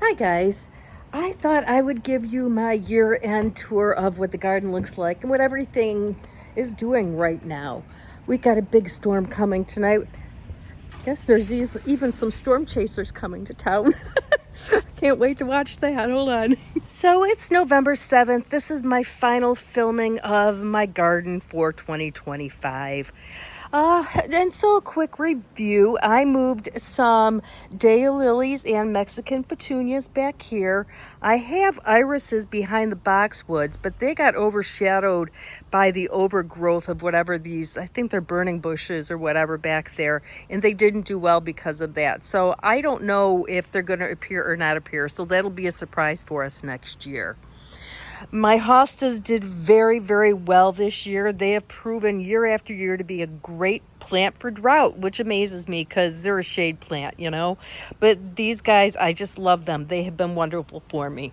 Hi guys. I thought I would give you my year-end tour of what the garden looks like and what everything is doing right now. We got a big storm coming tonight. Guess there's even some storm chasers coming to town. Can't wait to watch that. Hold on. So it's November 7th. This is my final filming of my garden for 2025. And so a quick review. I moved some daylilies and Mexican petunias back here. I have irises behind the boxwoods, but they got overshadowed by the overgrowth of whatever these, I think they're burning bushes or whatever back there, and they didn't do well because of that. So I don't know if they're going to appear or not appear, so that'll be a surprise for us next year. My hostas did very, very well this year. They have proven year after year to be a great plant for drought, which amazes me because they're a shade plant, you know. But these guys, I just love them. They have been wonderful for me.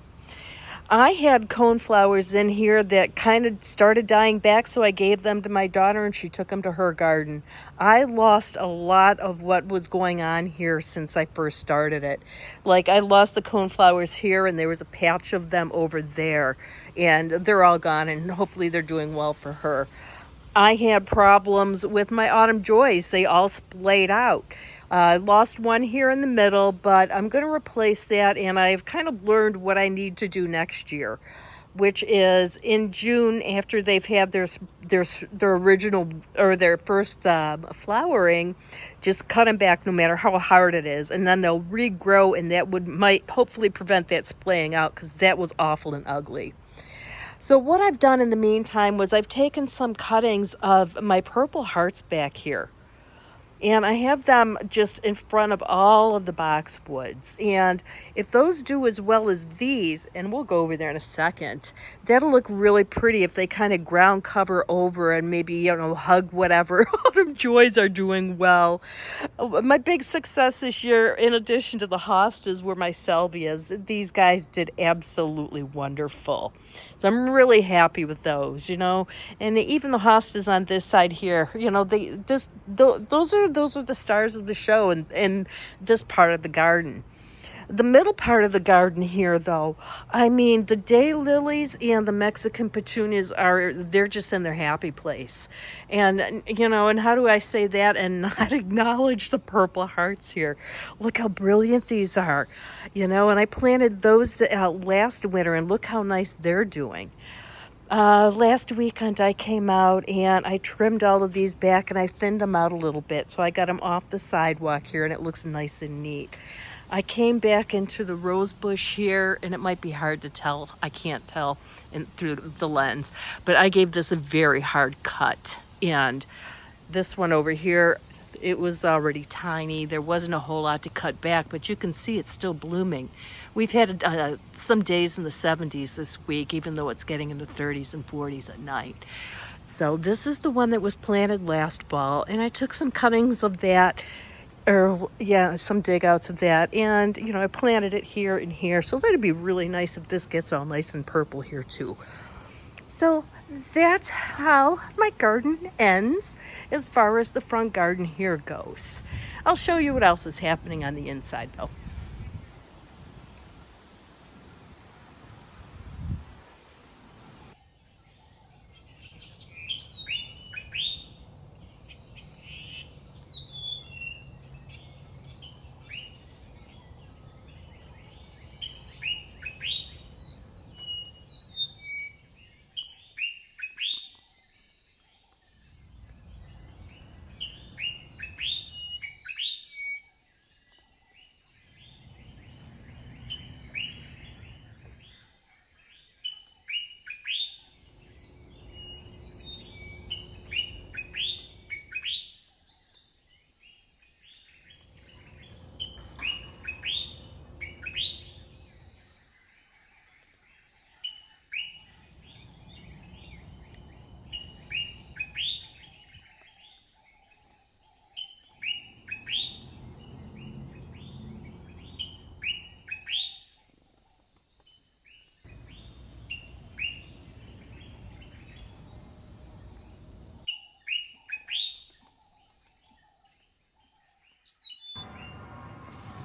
I had coneflowers in here that kind of started dying back, so I gave them to my daughter and she took them to her garden. I lost a lot of what was going on here since I first started it. Like, I lost the coneflowers here and there was a patch of them over there, and they're all gone, and hopefully they're doing well for her. I had problems with my autumn joys. They all splayed out. I lost one here in the middle, but I'm going to replace that, and I've kind of learned what I need to do next year, which is in June, after they've had their original or their first flowering, just cut them back no matter how hard it is, and then they'll regrow, and that might hopefully prevent that splaying out because that was awful and ugly. So what I've done in the meantime was I've taken some cuttings of my purple hearts back here, and I have them just in front of all of the boxwoods. And if those do as well as these, and we'll go over there in a second, that'll look really pretty if they kind of ground cover over and maybe, hug whatever autumn joys are doing well. My big success this year, in addition to the hostas, were my salvias. These guys did absolutely wonderful. So I'm really happy with those. And even the hostas on this side here, those are the stars of the show in this part of the garden. The middle part of the garden here, though, I mean, the daylilies and the Mexican petunias they're just in their happy place. And, and how do I say that and not acknowledge the purple hearts here? Look how brilliant these are, and I planted those last winter, and look how nice they're doing. Last weekend I came out and I trimmed all of these back and I thinned them out a little bit, so I got them off the sidewalk here and it looks nice and neat. I came back into the rose bush here, and it might be hard to tell. I can't tell through the lens, but I gave this a very hard cut. And this one over here, it was already tiny. There wasn't a whole lot to cut back, but you can see it's still blooming. We've had some days in the 70s this week, even though it's getting into 30s and 40s at night. So this is the one that was planted last fall, and I took some cuttings of that, some dig outs of that, and I planted it here and here, so that'd be really nice if this gets all nice and purple here too. So that's how my garden ends as far as the front garden here goes. I'll show you what else is happening on the inside though.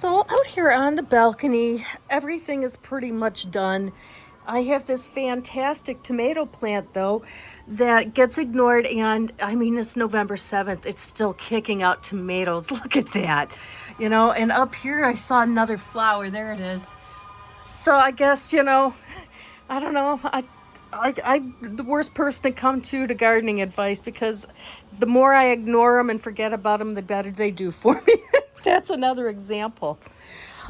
So out here on the balcony, everything is pretty much done. I have this fantastic tomato plant though that gets ignored, and I mean it's November 7th. It's still kicking out tomatoes. Look at that. You know, and up here I saw another flower. There it is. So I guess, you know, I don't know. I'm the worst person to come to gardening advice, because the more I ignore them and forget about them, the better they do for me. That's another example.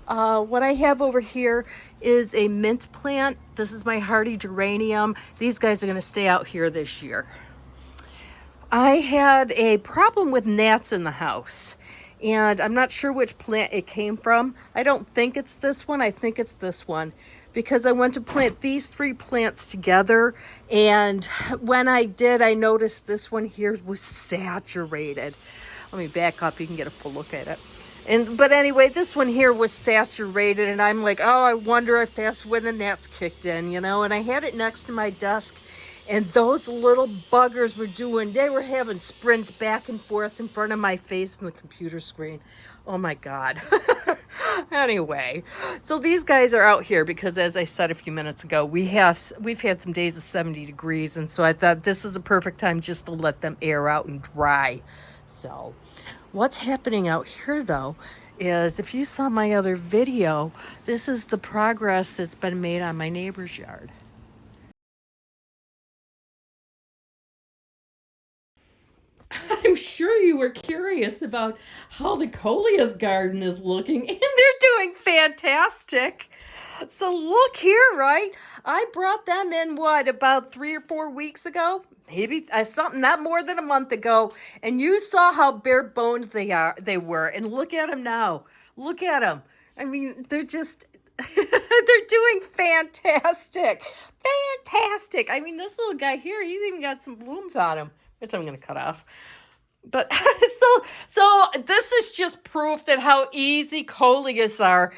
What I have over here is a mint plant. This is my hardy geranium. These guys are going to stay out here this year. I had a problem with gnats in the house, and I'm not sure which plant it came from. I don't think it's this one. I think it's this one, because I went to plant these three plants together, and when I did, I noticed this one here was saturated. Let me back up. You can get a full look at it. But anyway, this one here was saturated, and I'm like, oh, I wonder if that's when the gnats kicked in, you know. And I had it next to my desk, and those little buggers they were having sprints back and forth in front of my face and the computer screen. Oh my God. Anyway, so these guys are out here because, as I said a few minutes ago, we've had some days of 70 degrees, and so I thought this is a perfect time just to let them air out and dry. So what's happening out here though is, if you saw my other video, this is the progress that's been made on my neighbor's yard. I'm sure you were curious about how the coleus garden is looking, and they're doing fantastic. So look here, right? I brought them in, about 3 or 4 weeks ago? Maybe something, not more than a month ago. And you saw how bare boned they were. And look at them now. Look at them. I mean, they're just, they're doing fantastic. Fantastic. I mean, this little guy here, he's even got some blooms on him, which I'm going to cut off. But so this is just proof that how easy coleus are.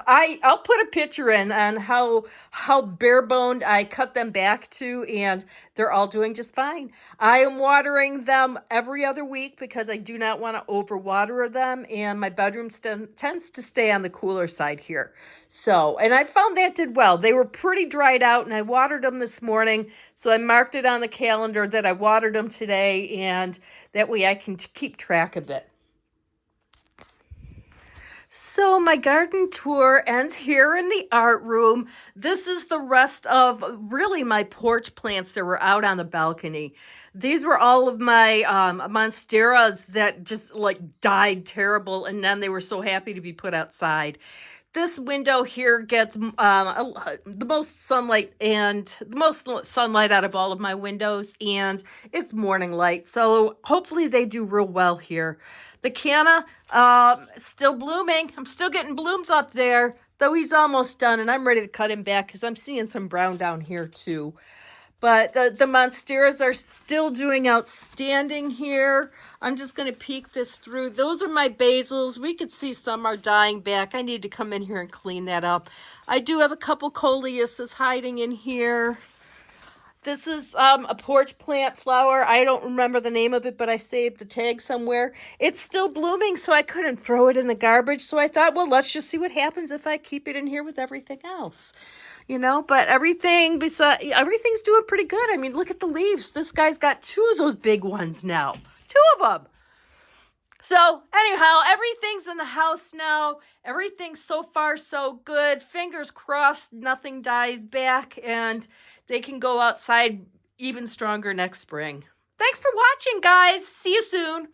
I'll put a picture in on how bare boned I cut them back to, and they're all doing just fine. I am watering them every other week because I do not want to overwater them, and my bedroom tends to stay on the cooler side here. So, and I found that did well. They were pretty dried out, and I watered them this morning. So I marked it on the calendar that I watered them today, and that way I can keep track of it. So my garden tour ends here in the art room. This is the rest of really my porch plants that were out on the balcony. These were all of my monsteras that just like died terrible, and then they were so happy to be put outside. This window here gets the most sunlight out of all of my windows, and it's morning light. So hopefully they do real well here. The canna, still blooming. I'm still getting blooms up there, though he's almost done, and I'm ready to cut him back because I'm seeing some brown down here too. But the monsteras are still doing outstanding here. I'm just going to peek this through. Those are my basils. We could see some are dying back. I need to come in here and clean that up. I do have a couple coleuses hiding in here. This is a porch plant flower. I don't remember the name of it, but I saved the tag somewhere. It's still blooming, so I couldn't throw it in the garbage. So I thought, well, let's just see what happens if I keep it in here with everything else. You know, but everything's doing pretty good. I mean, look at the leaves. This guy's got 2 of those big ones now. 2 of them. So anyhow, everything's in the house now. Everything's so far so good. Fingers crossed nothing dies back, and they can go outside even stronger next spring. Thanks for watching, guys. See you soon.